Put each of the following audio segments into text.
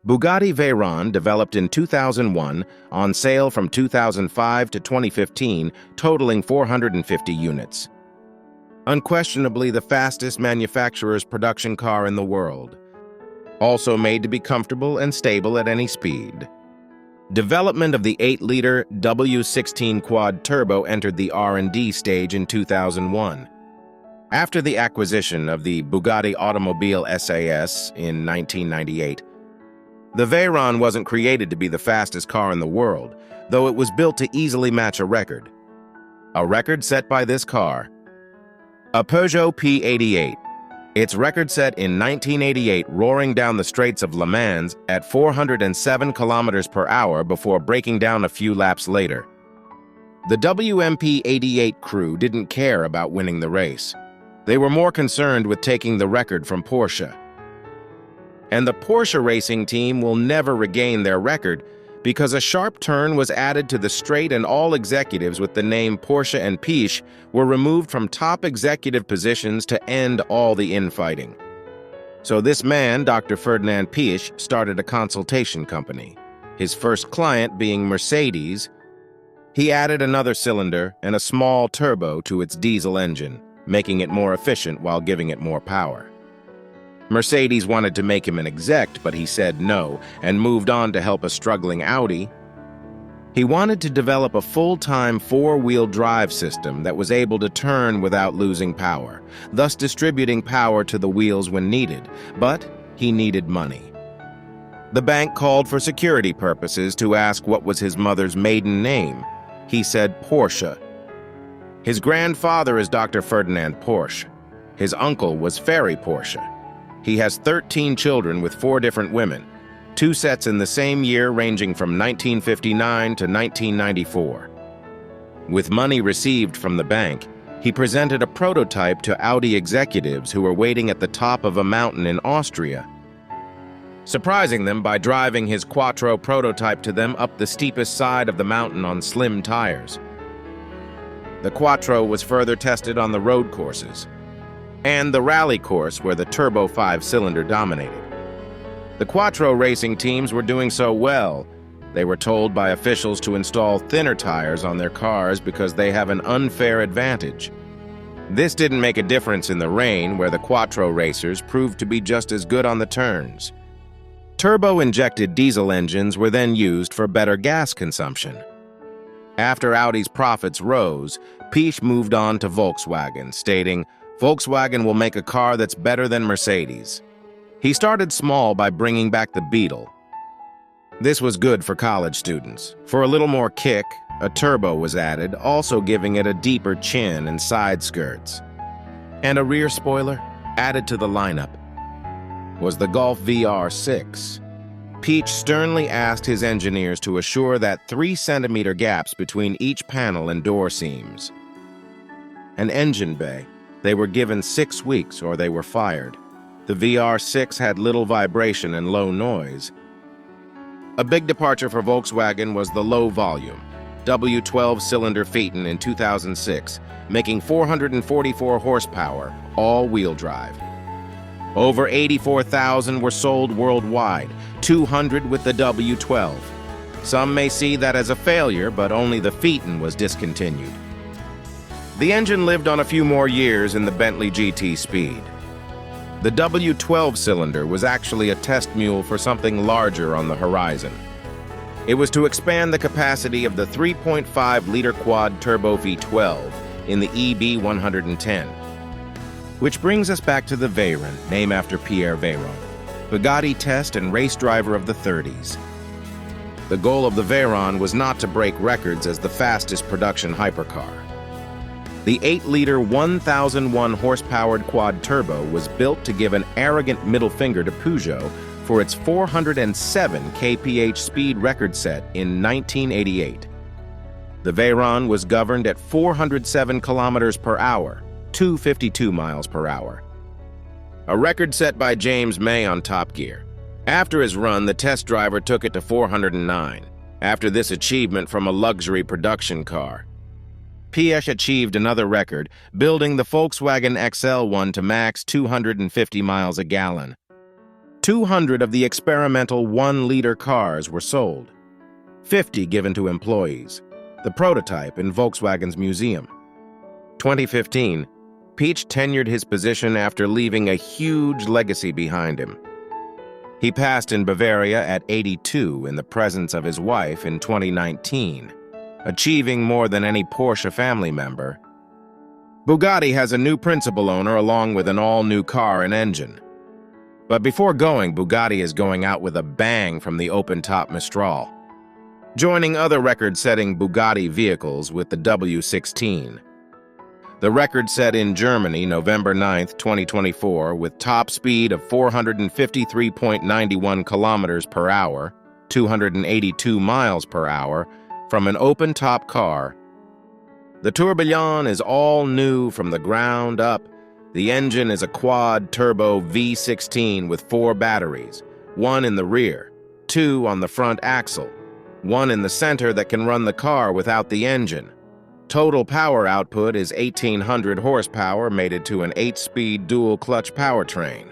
Bugatti Veyron, developed in 2001, on sale from 2005 to 2015, totaling 450 units. Unquestionably the fastest manufacturer's production car in the world. Also made to be comfortable and stable at any speed. Development of the 8-liter W16 quad turbo entered the R&D stage in 2001. After the acquisition of the Bugatti Automobile SAS in 1998, the Veyron wasn't created to be the fastest car in the world, though it was built to easily match a record. A record set by this car, a Peugeot P88. Its record set in 1988, roaring down the Straits of Le Mans at 407 kilometers per hour before breaking down a few laps later. The WMP88 crew didn't care about winning the race. They were more concerned with taking the record from Porsche. And the Porsche racing team will never regain their record because a sharp turn was added to the straight and all executives with the name Porsche and Piëch were removed from top executive positions to end all the infighting. So this man, Dr. Ferdinand Piëch, started a consultation company. His first client being Mercedes, he added another cylinder and a small turbo to its diesel engine, making it more efficient while giving it more power. Mercedes wanted to make him an exec, but he said no and moved on to help a struggling Audi. He wanted to develop a full-time four-wheel drive system that was able to turn without losing power, thus distributing power to the wheels when needed, but he needed money. The bank called for security purposes to ask what was his mother's maiden name. He said Porsche. His grandfather is Dr. Ferdinand Piëch. His uncle was Ferry Porsche. He has 13 children with 4 different women, 2 sets in the same year ranging from 1959 to 1994. With money received from the bank, he presented a prototype to Audi executives who were waiting at the top of a mountain in Austria, surprising them by driving his Quattro prototype to them up the steepest side of the mountain on slim tires. The Quattro was further tested on the road courses and the rally course where the turbo 5-cylinder dominated. The Quattro racing teams were doing so well, they were told by officials to install thinner tires on their cars because they have an unfair advantage. This didn't make a difference in the rain, where the Quattro racers proved to be just as good on the turns. Turbo-injected diesel engines were then used for better gas consumption. After Audi's profits rose, Piëch moved on to Volkswagen, stating, "Volkswagen will make a car that's better than Mercedes." He started small by bringing back the Beetle. This was good for college students. For a little more kick, a turbo was added, also giving it a deeper chin and side skirts. And a rear spoiler added to the lineup was the Golf VR6. Piëch sternly asked his engineers to assure that 3-centimeter gaps between each panel and door seams. An engine bay. They were given 6 weeks or they were fired. The VR6 had little vibration and low noise. A big departure for Volkswagen was the low volume W12-cylinder Phaeton in 2006, making 444 horsepower, all-wheel drive. Over 84,000 were sold worldwide, 200 with the W12. Some may see that as a failure, but only the Phaeton was discontinued. The engine lived on a few more years in the Bentley GT Speed. The W12 cylinder was actually a test mule for something larger on the horizon. It was to expand the capacity of the 3.5-liter quad turbo V12 in the EB110. Which brings us back to the Veyron, named after Pierre Veyron, Bugatti test and race driver of the 30s. The goal of the Veyron was not to break records as the fastest production hypercar. The 8-liter 1,001-horse-powered quad turbo was built to give an arrogant middle finger to Peugeot for its 407 kph speed record set in 1988. The Veyron was governed at 407 kilometers per hour, 252 miles per hour. A record set by James May on Top Gear. After his run, the test driver took it to 409. After this achievement from a luxury production car, Piëch achieved another record, building the Volkswagen XL1 to max 250 miles a gallon. 200 of the experimental 1-liter cars were sold, 50 given to employees, the prototype in Volkswagen's museum. 2015, Piëch tenured his position after leaving a huge legacy behind him. He passed in Bavaria at 82 in the presence of his wife in 2019, achieving more than any Porsche family member. Bugatti has a new principal owner along with an all-new car and engine. But before going, Bugatti is going out with a bang from the open-top Mistral, joining other record-setting Bugatti vehicles with the W16. The record set in Germany November 9, 2024, with top speed of 453.91 kilometers per hour, 282 miles per hour, from an open-top car. The tourbillon is all new from the ground up. The engine is a quad-turbo V16 with 4 batteries, 1 in the rear, 2 on the front axle, 1 in the center that can run the car without the engine. Total power output is 1,800 horsepower mated to an 8-speed dual-clutch powertrain.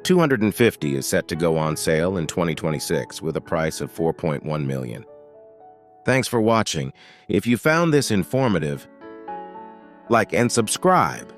250 is set to go on sale in 2026 with a price of $4.1 million. Thanks for watching. If you found this informative, like and subscribe.